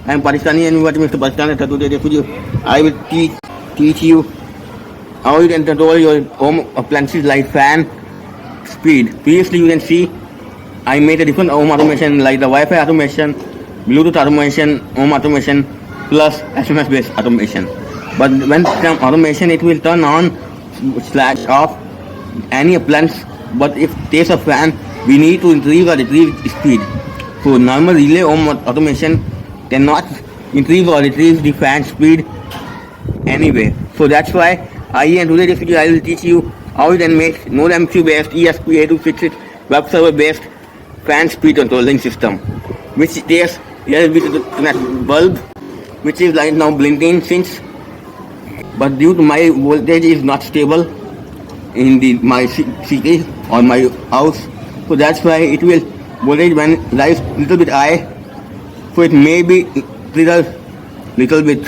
I am Pakistani and you are Mr. Pakistan. Today I will teach you how you can control your home appliances like fan speed. Previously you can see I made a different home automation like the Wi-Fi automation, Bluetooth automation, home automation plus SMS based automation. But when it comes automation, it will turn on / off any appliance. But if there's a fan, we need to increase or decrease speed. So normal relay home automation cannot increase or decrease the fan speed anyway. So that's why in today's video I will teach you how you can make nodemcu based ESP8266 web server based fan speed controlling system, which there's here with the bulb which is right now blinking since, but due to my voltage is not stable in my city or my house, so that's why it will voltage when rise little bit high, so it may be little bit.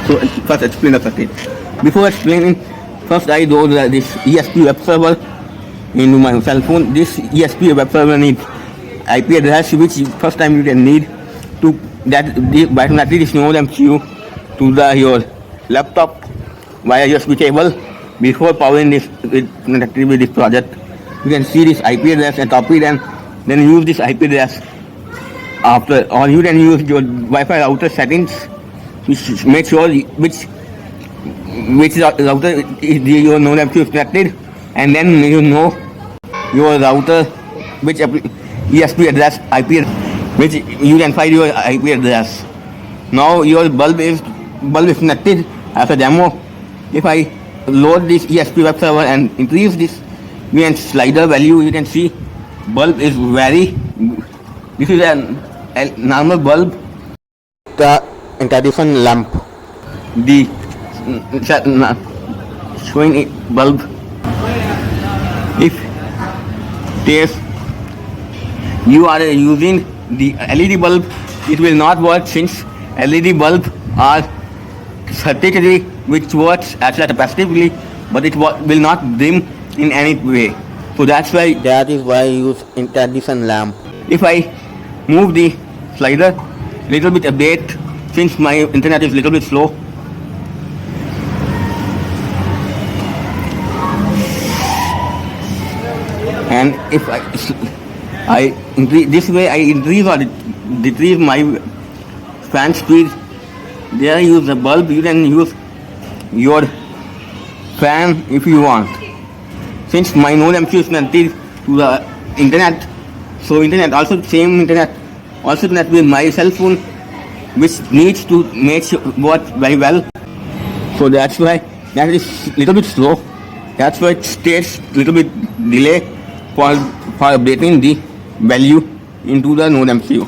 So first explain the circuit. Before explaining, first I download this ESP web server into my cell phone. This ESP web server needs IP address, which first time you can need to that by connecting this nodemcu to your laptop via USB cable. Before powering this connected with this project, you can see this IP address and copy it and then use this IP address after, or you can use your Wi-Fi router settings, which make sure which router is your nodemcu is connected, and then you know your router which ESP address IP which you can find your IP address. Now your bulb is connected as a demo. If I load this ESP web server and increase this slider value, you can see bulb is this is a normal bulb, the addition lamp, the showing it bulb. If you are using the LED bulb, it will not work since LED bulb are circuitry which works actually capacitively, but it will not dim in any way. So that is why I use addition lamp. If I move the slider little bit update, since my internet is little bit slow, and if I increase this way, I increase or decrease my fan speed. There you use the bulb, you can use your fan if you want. Since my nodemcu is connected to the internet, so internet also same internet also connect with my cell phone, which needs to make sure work very well. So that's why that is little bit slow. That's why it takes little bit delay for updating the value into the nodemcu.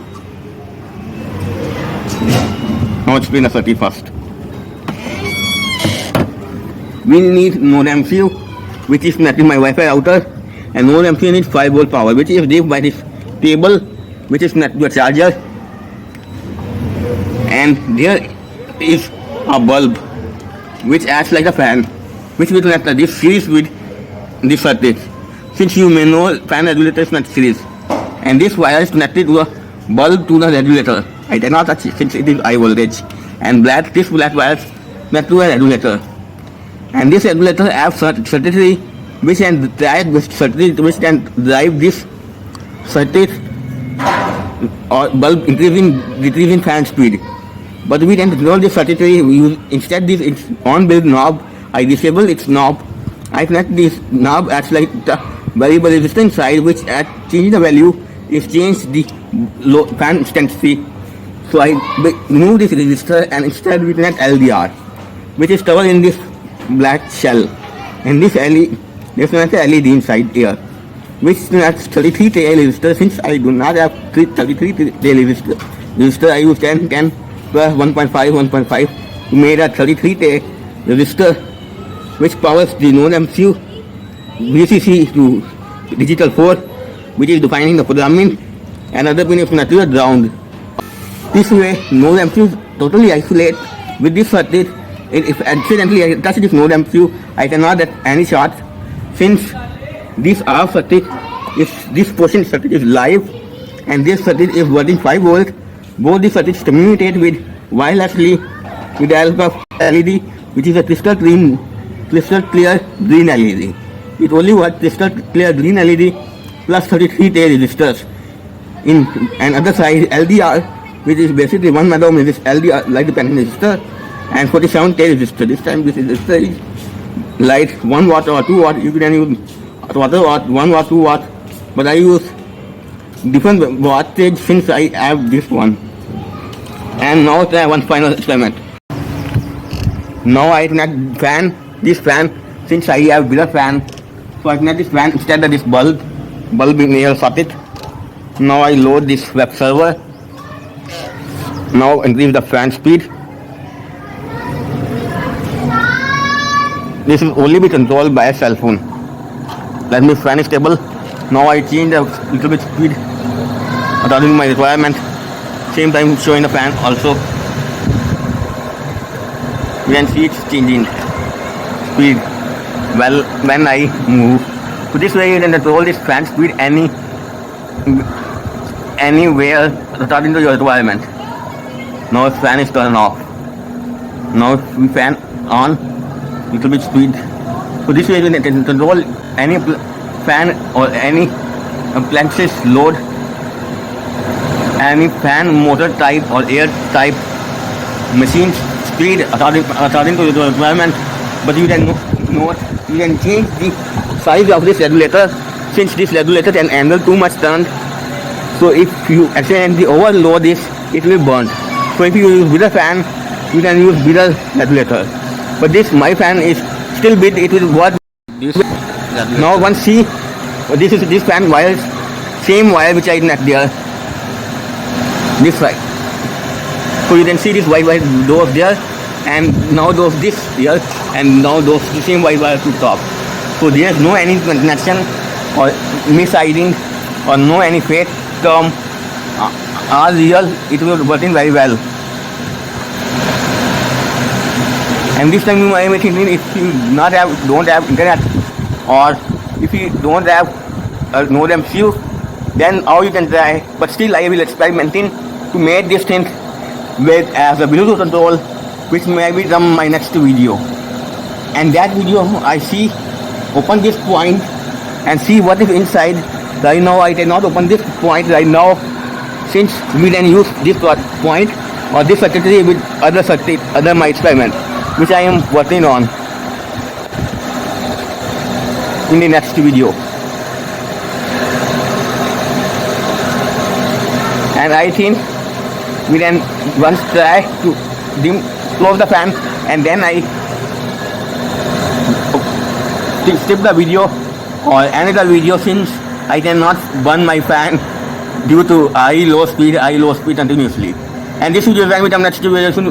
Now explain the circuit first. We need nodemcu which is connected to my Wi-Fi router, and nodemcu needs 5 volt power, which is given by this cable which is connected to a charger, and there is a bulb which acts like a fan, which will connect this series with this circuit. Since you may know fan regulator is not series, and this wire is connected to a bulb to the regulator. I cannot touch it since it is high voltage, and this black wire is connected to a regulator, and this regulator has circuitry which can drive this circuit or bulb decreasing fan speed. But we can control this circuitry. Instead this on build knob, I disable its knob. I connect this knob as like the variable resistance side, which at changing the value is change the low fan intensity. So I remove this resistor and instead we connect LDR, which is covered in this black shell, and this LED, there's another LED inside here, which connects 33 tail resistor. Since I do not have 33 tail resistor, I use 10 plus 1.5 1.5 to make a 33 tail resistor, which powers the nodemcu VCC to digital 4, which is defining the programming. Another pin is connected to the ground. This way, nodemcu is totally isolate with this circuit. If accidentally I touch this nodemcu, I cannot get any shot. Since this R circuit this portion circuit is live, and this circuit is working 5 volt, Both the circuits communicate with wirelessly with the help of LED, which is a crystal clear green LED. It only works crystal clear green LED plus 33 K resistors. In another side, LDR, which is basically 1 megaohm resistor, LDR light dependent resistor, and 47 K resistor. This time this resistor is light 1 watt or 2 watt. You can use water watt, 1 watt, 2 watt, but I use different wattage since I have this one. And now try one final experiment. Now I connect this fan, since I have bigger fan, so I connect this fan instead of this bulb in here socket. Now I load this web server. Now increase the fan speed. This will only be controlled by a cell phone. Let me fan is stable. Now I change a little bit speed according to my requirement. Same time showing the fan also. You can see it's changing speed well when I move. So this way you can control this fan speed anywhere according to your requirement. Now fan is turned off. Now we fan on, little bit speed. So this way you can control any fan or any appliances load, any fan motor type or air type machine speed according to your requirement. But you can you can change the size of this regulator, since this regulator can handle too much current. So if you accidentally overload this, it will burn. So if you use bigger fan, you can use bigger regulator. But my fan is still big, it will work. Now once see, this fan wires, same wire which I connect there, this side. So you can see this white wire those there, and now those this here, and now those the same white wire to top. So there is no any connection or missiding or no any fake term. All real, it will working very well. And this time you might be thinking, if you don't have internet, or if you don't have a nodemcu, then how you can try. But still I will experimenting to make this thing with as a Bluetooth control, which may be from my next video. And that video I see, open this point and see what is inside. Right now I cannot open this point right now, since we can use this point or this circuitry with other my experiment, which I am working on in the next video. And I think we can once try to close the fan, and then I skip the video or another video, since I cannot burn my fan due to high low speed continuously. And this video is going to come next video soon.